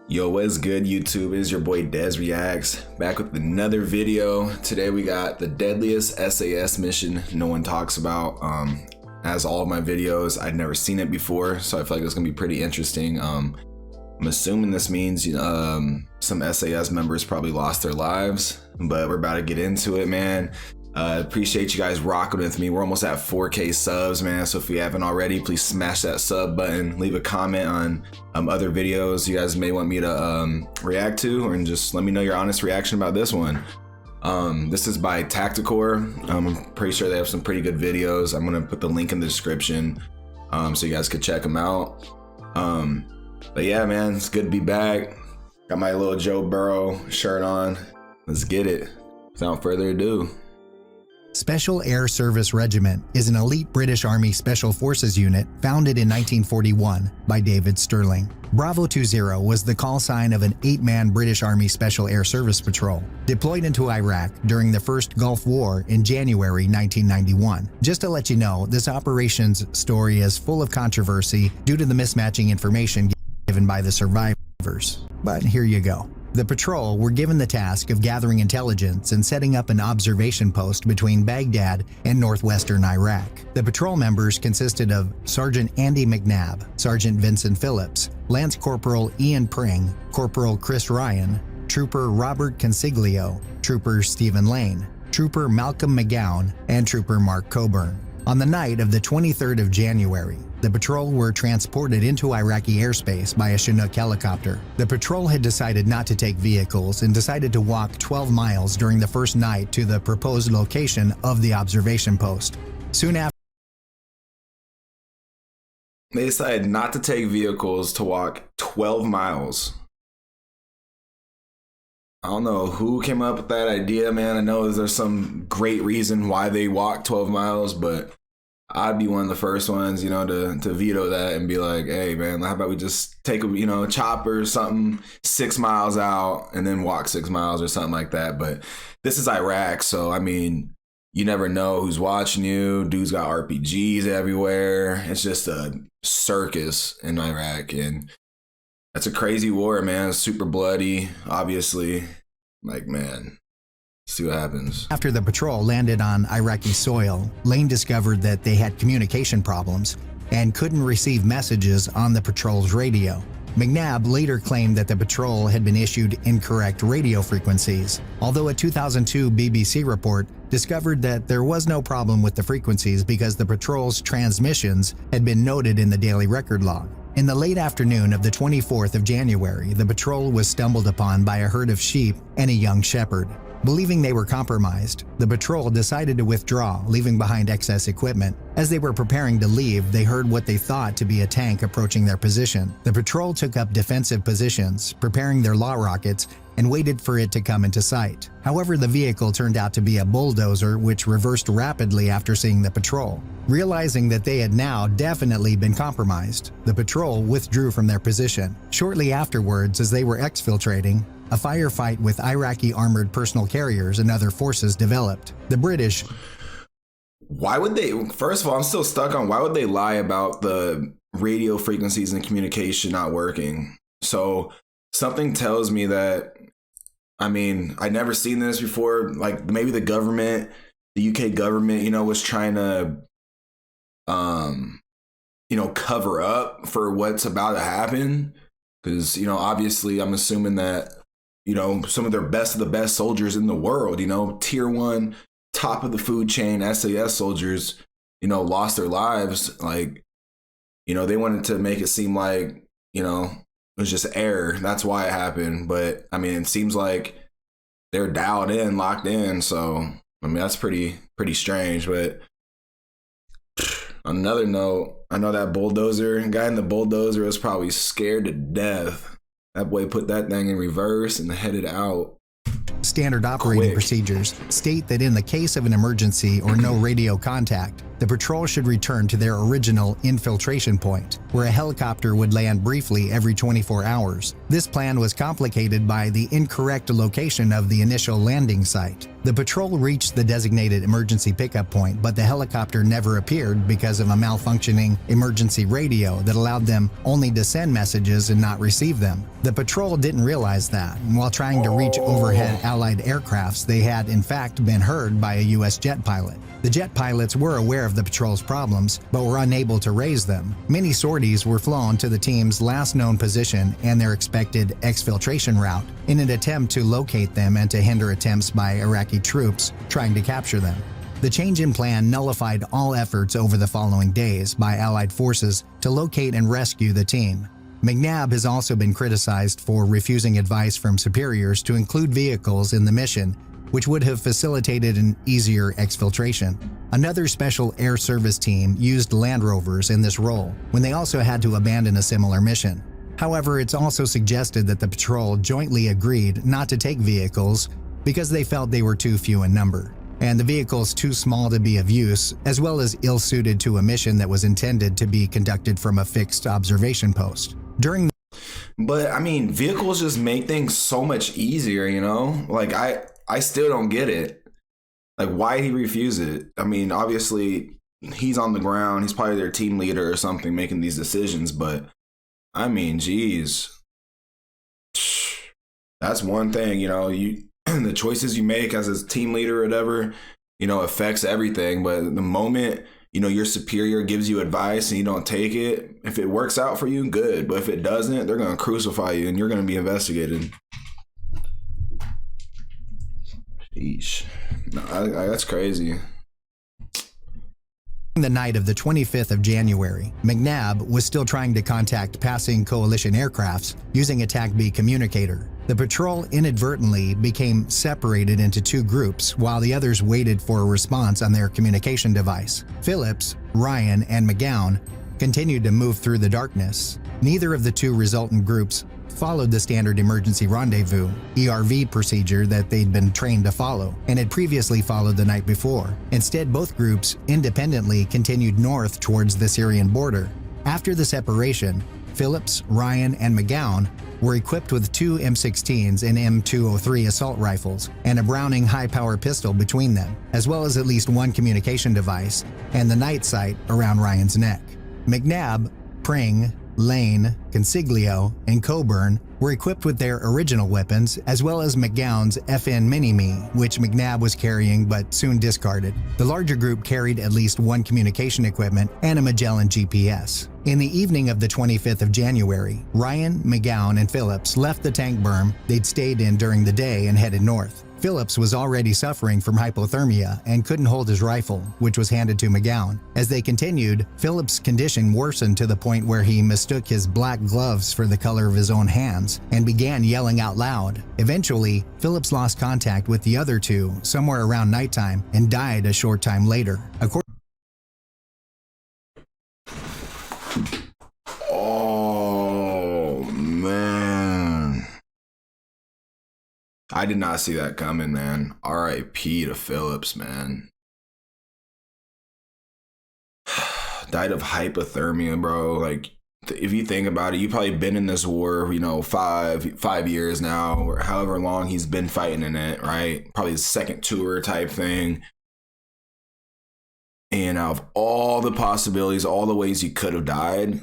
Yo, what's good, YouTube? It is your boy Dez Reacts, back with another video. Today we got the Deadliest SAS mission no one talks about. As all of my videos, I'd never seen it before, so I feel like it's gonna be pretty interesting. I'm assuming this means some SAS members probably lost their lives, but we're about to get into it, man. Appreciate you guys rocking with me. We're almost at 4K subs, man. So if you haven't already, please smash that sub button. Leave a comment on other videos you guys may want me to react to, and just let me know your honest reaction about this one. This is by Tacticore. I'm pretty sure they have some pretty good videos. I'm gonna put the link in the description so you guys could check them out. But yeah, man, it's good to be back. Got my little Joe Burrow shirt on. Let's get it. Without further ado. Special Air Service Regiment is an elite British Army Special Forces unit founded in 1941 by David Stirling. Bravo 20 was the call sign of an 8-man British Army Special Air Service Patrol deployed into Iraq during the first Gulf War in January 1991. Just to let you know, this operation's story is full of controversy due to the mismatching information given by the survivors. But here you go. The patrol were given the task of gathering intelligence and setting up an observation post between Baghdad and northwestern Iraq. The patrol members consisted of Sergeant Andy McNabb, Sergeant Vincent Phillips, Lance Corporal Ian Pring, Corporal Chris Ryan, Trooper Robert Consiglio, Trooper Stephen Lane, Trooper Malcolm McGowan, and Trooper Mark Coburn. On the night of the 23rd of January, the patrol were transported into Iraqi airspace by a Chinook helicopter. The patrol had decided not to take vehicles and decided to walk 12 miles during the first night to the proposed location of the observation post. Soon after, They decided not to take vehicles to walk 12 miles. I don't know who came up with that idea, man. I know there's some great reason why they walked 12 miles, but I'd be one of the first ones, to veto that and be like, hey, man, how about we just take a chopper or something 6 miles out and then walk 6 miles or something like that. But this is Iraq, so I mean, you never know who's watching you. Dudes got RPGs everywhere. It's just a circus in Iraq, and that's a crazy war, man. It's super bloody, obviously. Like, man, see what happens. After the patrol landed on Iraqi soil, Lane discovered that they had communication problems and couldn't receive messages on the patrol's radio. McNabb later claimed that the patrol had been issued incorrect radio frequencies, although a 2002 BBC report discovered that there was no problem with the frequencies because the patrol's transmissions had been noted in the daily record log. In the late afternoon of the 24th of January, the patrol was stumbled upon by a herd of sheep and a young shepherd. Believing they were compromised, the patrol decided to withdraw, leaving behind excess equipment. As they were preparing to leave, they heard what they thought to be a tank approaching their position. The patrol took up defensive positions, preparing their law rockets, and waited for it to come into sight. However, the vehicle turned out to be a bulldozer, which reversed rapidly after seeing the patrol. Realizing that they had now definitely been compromised, the patrol withdrew from their position. Shortly afterwards, as they were exfiltrating, a firefight with Iraqi armored personal carriers and other forces developed. The British... Why would they, first of all, I'm still stuck on why would they lie about the radio frequencies and communication not working? So something tells me that, I mean, I'd never seen this before. Like maybe the government, the UK government, was trying to, cover up for what's about to happen. Because, obviously I'm assuming that, some of their best of the best soldiers in the world, tier 1, top of the food chain, SAS soldiers, lost their lives. Like, they wanted to make it seem like, it was just error. That's why it happened. But I mean, it seems like they're dialed in, locked in. So, I mean, that's pretty strange. But on another note, I know that guy in the bulldozer was probably scared to death. That boy put that thing in reverse and headed out. Standard operating procedures state that in the case of an emergency or no radio contact, the patrol should return to their original infiltration point, where a helicopter would land briefly every 24 hours. This plan was complicated by the incorrect location of the initial landing site. The patrol reached the designated emergency pickup point, but the helicopter never appeared because of a malfunctioning emergency radio that allowed them only to send messages and not receive them. The patrol didn't realize that, and while trying to reach overhead Allied aircrafts, they had in fact been heard by a U.S. jet pilot. The jet pilots were aware of the patrol's problems, but were unable to raise them. Many sorties were flown to the team's last known position and their expected exfiltration route in an attempt to locate them and to hinder attempts by Iraqi troops trying to capture them. The change in plan nullified all efforts over the following days by Allied forces to locate and rescue the team. McNabb has also been criticized for refusing advice from superiors to include vehicles in the mission, which would have facilitated an easier exfiltration. Another special air service team used Land Rovers in this role, when they also had to abandon a similar mission. However, it's also suggested that the patrol jointly agreed not to take vehicles because they felt they were too few in number, and the vehicles too small to be of use, as well as ill-suited to a mission that was intended to be conducted from a fixed observation post. But I mean, vehicles just make things so much easier, you know? Like, I still don't get it. Like, why he refuse it? I mean, obviously, he's on the ground. He's probably their team leader or something making these decisions. But, I mean, geez. That's one thing, you know. The choices you make as a team leader or whatever, you know, affects everything. But the moment, you know, your superior gives you advice and you don't take it, if it works out for you, good. But if it doesn't, they're going to crucify you and you're going to be investigated. Sheesh. No, that's crazy. The night of the 25th of January, McNabb was still trying to contact passing coalition aircrafts using a TAC-B communicator. The patrol inadvertently became separated into two groups while the others waited for a response on their communication device. Phillips, Ryan, and McGowan continued to move through the darkness. Neither of the two resultant groups followed the standard emergency rendezvous (ERV) procedure that they'd been trained to follow and had previously followed the night before. Instead, both groups independently continued north towards the Syrian border. After the separation, Phillips, Ryan, and McGowan were equipped with two M16s and M203 assault rifles and a Browning high-power pistol between them, as well as at least one communication device and the night sight around Ryan's neck. McNabb, Pring, Lane, Consiglio, and Coburn were equipped with their original weapons, as well as McGowan's FN Mini-Me, which McNabb was carrying but soon discarded. The larger group carried at least one communication equipment and a Magellan GPS. In the evening of the 25th of January, Ryan, McGowan, and Phillips left the tank berm they'd stayed in during the day and headed north. Phillips was already suffering from hypothermia and couldn't hold his rifle, which was handed to McGowan. As they continued, Phillips' condition worsened to the point where he mistook his black gloves for the color of his own hands and began yelling out loud. Eventually, Phillips lost contact with the other two somewhere around nighttime and died a short time later. Oh, man. I did not see that coming, man. R.I.P. to Phillips, man. Died of hypothermia, bro. Like, if you think about it, you've probably been in this war, you know, five years now, or however long he's been fighting in it, right? Probably his second tour type thing. And out of all the possibilities, all the ways he could have died,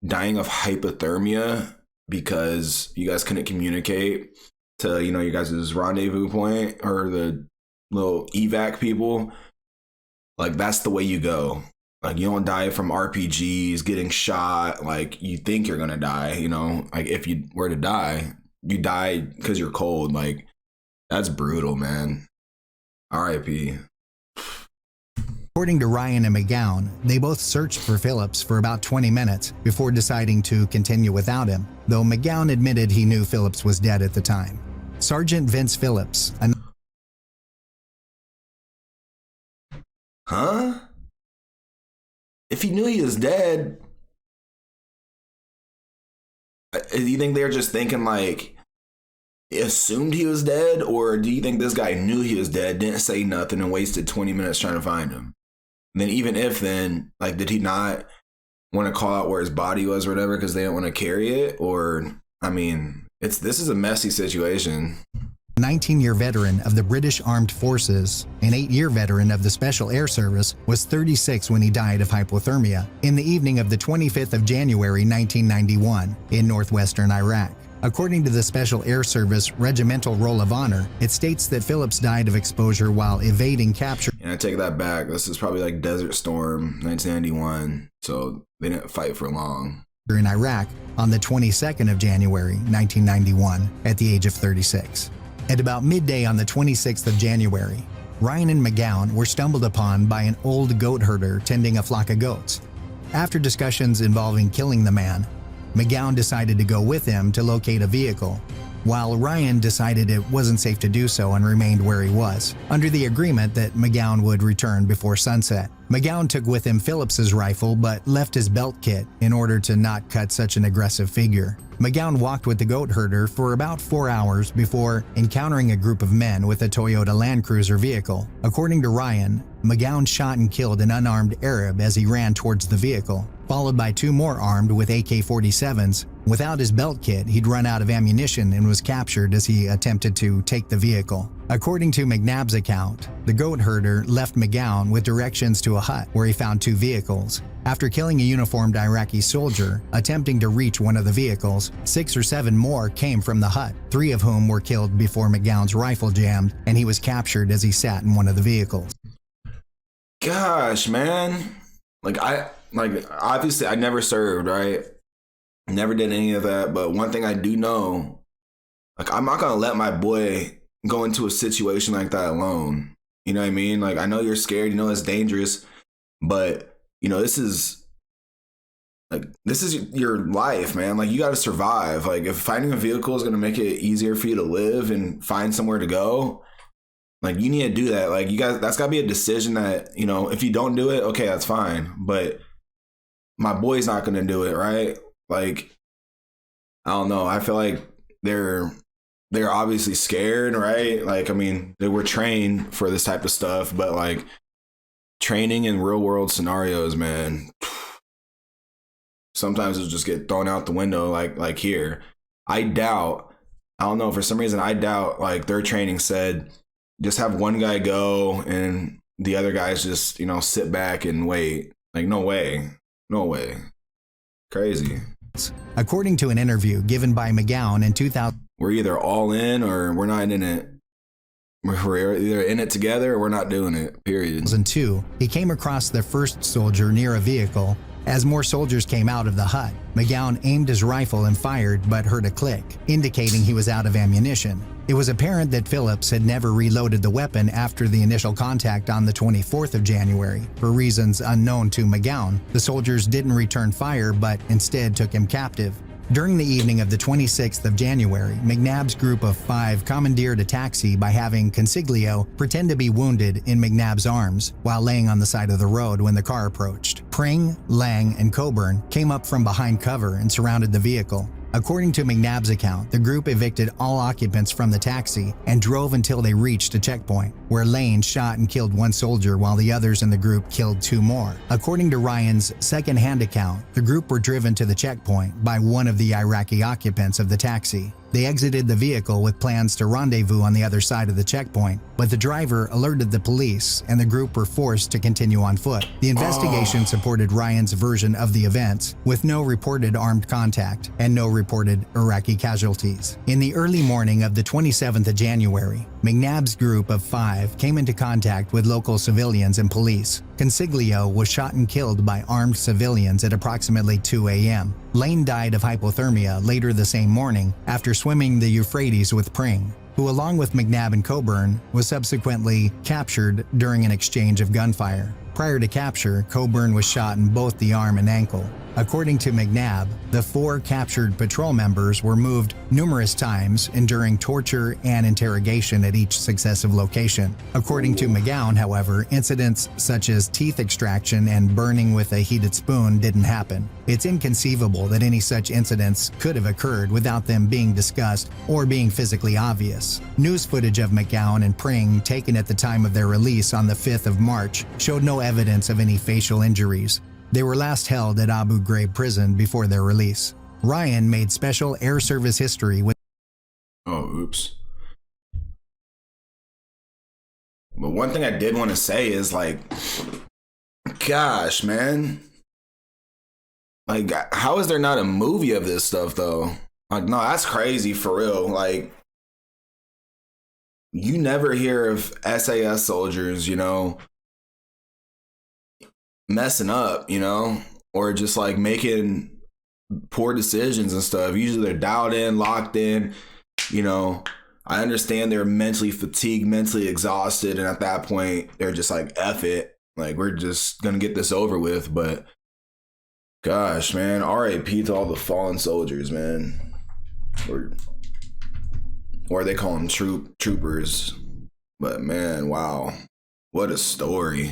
dying of hypothermia because you guys couldn't communicate to, you know, you guys' rendezvous point or the little evac people, like, that's the way you go. Like, you don't die from RPGs, getting shot, like, you think you're gonna die, you know? Like, if you were to die, you die because you're cold. Like, that's brutal, man. R.I.P. According to Ryan and McGowan, they both searched for Phillips for about 20 minutes before deciding to continue without him, though McGowan admitted he knew Phillips was dead at the time. Sergeant Vince Phillips, Huh? If he knew he was dead, do you think they're just thinking, like, assumed he was dead? Or do you think this guy knew he was dead, didn't say nothing, and wasted 20 minutes trying to find him? then even if then, like, did he not want to call out where his body was or whatever because they didn't want to carry it? Or, I mean, this is a messy situation. 19-year veteran of the British Armed Forces, an 8-year veteran of the Special Air Service, was 36 when he died of hypothermia in the evening of the 25th of January 1991 in northwestern Iraq. According to the Special Air Service Regimental Roll of Honor, it states that Phillips died of exposure while evading capture. And I take that back. This is probably like Desert Storm, 1991, so they didn't fight for long. In Iraq on the 22nd of January 1991 at the age of 36. At about midday on the 26th of January, Ryan and McGowan were stumbled upon by an old goat herder tending a flock of goats. After discussions involving killing the man, McGowan decided to go with him to locate a vehicle, while Ryan decided it wasn't safe to do so and remained where he was, under the agreement that McGowan would return before sunset. McGowan took with him Phillips's rifle but left his belt kit in order to not cut such an aggressive figure. McGowan walked with the goat herder for about 4 hours before encountering a group of men with a Toyota Land Cruiser vehicle. According to Ryan, McGowan shot and killed an unarmed Arab as he ran towards the vehicle, followed by 2 more armed with AK-47s. Without his belt kit, he'd run out of ammunition and was captured as he attempted to take the vehicle. According to McNabb's account, the goat herder left McGowan with directions to a hut where he found 2 vehicles. After killing a uniformed Iraqi soldier attempting to reach one of the vehicles, 6 or 7 more came from the hut, 3 of whom were killed before McGowan's rifle jammed and he was captured as he sat in one of the vehicles. Gosh, man. Obviously I never served, right? Never did any of that, but one thing I do know, like, I'm not gonna let my boy go into a situation like that alone. You know what I mean? Like, I know you're scared, you know it's dangerous, but you know, this is your life, man. Like, you gotta survive. Like, if finding a vehicle is gonna make it easier for you to live and find somewhere to go, like, you need to do that. Like, you guys, that's gotta be a decision that, you know, if you don't do it, okay, that's fine. But my boy's not gonna do it, right? Like, I don't know. I feel like they're obviously scared, right? Like, I mean, they were trained for this type of stuff, but like, training in real world scenarios, man, sometimes it'll just get thrown out the window. Like here, I don't know, for some reason, I doubt like their training said, just have one guy go and the other guys just, you know, sit back and wait. Like, no way. Crazy. According to an interview given by McGowan in 2000, we're either all in or we're not in it. We're either in it together or we're not doing it, period. 2002, he came across the first soldier near a vehicle. As more soldiers came out of the hut, McGowan aimed his rifle and fired but heard a click, indicating he was out of ammunition. It was apparent that Phillips had never reloaded the weapon after the initial contact on the 24th of January. For reasons unknown to McGowan, the soldiers didn't return fire but instead took him captive. During the evening of the 26th of January, McNabb's group of 5 commandeered a taxi by having Consiglio pretend to be wounded in McNabb's arms while laying on the side of the road when the car approached. Pring, Lang, and Coburn came up from behind cover and surrounded the vehicle. According to McNabb's account, the group evicted all occupants from the taxi and drove until they reached a checkpoint, where Lane shot and killed 1 soldier while the others in the group killed 2 more. According to Ryan's second-hand account, the group were driven to the checkpoint by one of the Iraqi occupants of the taxi. They exited the vehicle with plans to rendezvous on the other side of the checkpoint, but the driver alerted the police and the group were forced to continue on foot. The investigation supported Ryan's version of the events, with no reported armed contact and no reported Iraqi casualties. In the early morning of the 27th of January, McNabb's group of 5 came into contact with local civilians and police. Consiglio was shot and killed by armed civilians at approximately 2 a.m. Lane died of hypothermia later the same morning after swimming the Euphrates with Pring, who along with McNabb and Coburn was subsequently captured during an exchange of gunfire. Prior to capture, Coburn was shot in both the arm and ankle. According to McNabb, the 4 captured patrol members were moved numerous times, enduring torture and interrogation at each successive location. According to McGowan, however, incidents such as teeth extraction and burning with a heated spoon didn't happen. It's inconceivable that any such incidents could have occurred without them being discussed or being physically obvious. News footage of McGowan and Pring taken at the time of their release on the 5th of March showed no evidence of any facial injuries. They were last held at Abu Ghraib prison before their release. Ryan made special air service history with— Oh, oops. But one thing I did want to say is, like, gosh, man. Like, how is there not a movie of this stuff, though? Like, no, that's crazy for real. Like, you never hear of SAS soldiers, you know, messing up, you know, or just like making poor decisions and stuff. Usually they're dialed in, locked in, you know. I understand they're mentally fatigued, mentally exhausted, and at that point they're just like, F it, like, we're just gonna get this over with. But gosh, man, RAP to all the fallen soldiers, man. Or they call them troopers. But man, wow, what a story.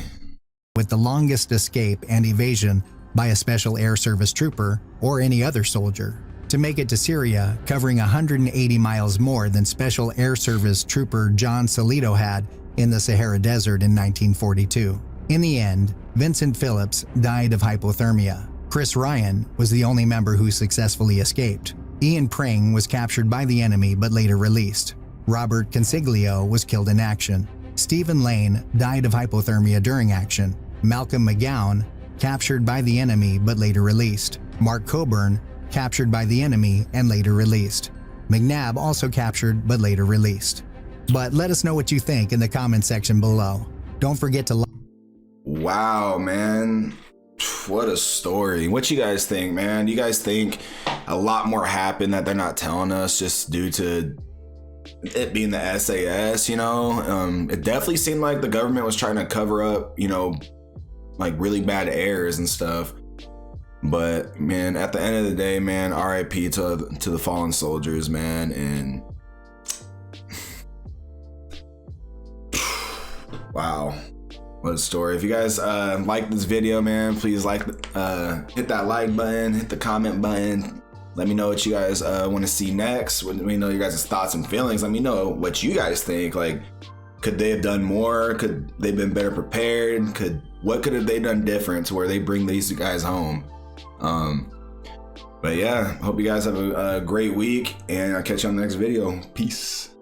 With the longest escape and evasion by a special air service trooper or any other soldier, to make it to Syria, covering 180 miles more than Special Air Service Trooper John Salito had in the Sahara Desert in 1942. In the end, Vincent Phillips died of hypothermia. Chris Ryan was the only member who successfully escaped. Ian Pring was captured by the enemy but later released. Robert Consiglio was killed in action. Stephen Lane died of hypothermia during action. Malcolm McGowan, captured by the enemy but later released. Mark Coburn, captured by the enemy and later released. McNabb also captured but later released. But let us know what you think in the comment section below. Don't forget to like. Wow, man. What a story. What you guys think, man? You guys think a lot more happened that they're not telling us just due to it being the SAS, you know? It definitely seemed like the government was trying to cover up, you know, like really bad errors and stuff. But man, at the end of the day, man, RIP to the fallen soldiers, man. And wow, what a story. If you guys like this video, man, please hit that like button, hit the comment button. Let me know what you guys want to see next. Let me know your guys' thoughts and feelings. Let me know what you guys think. Like, could they have done more? Could they have been better prepared? What could have they done different to where they bring these guys home? But yeah, hope you guys have a great week, and I'll catch you on the next video. Peace.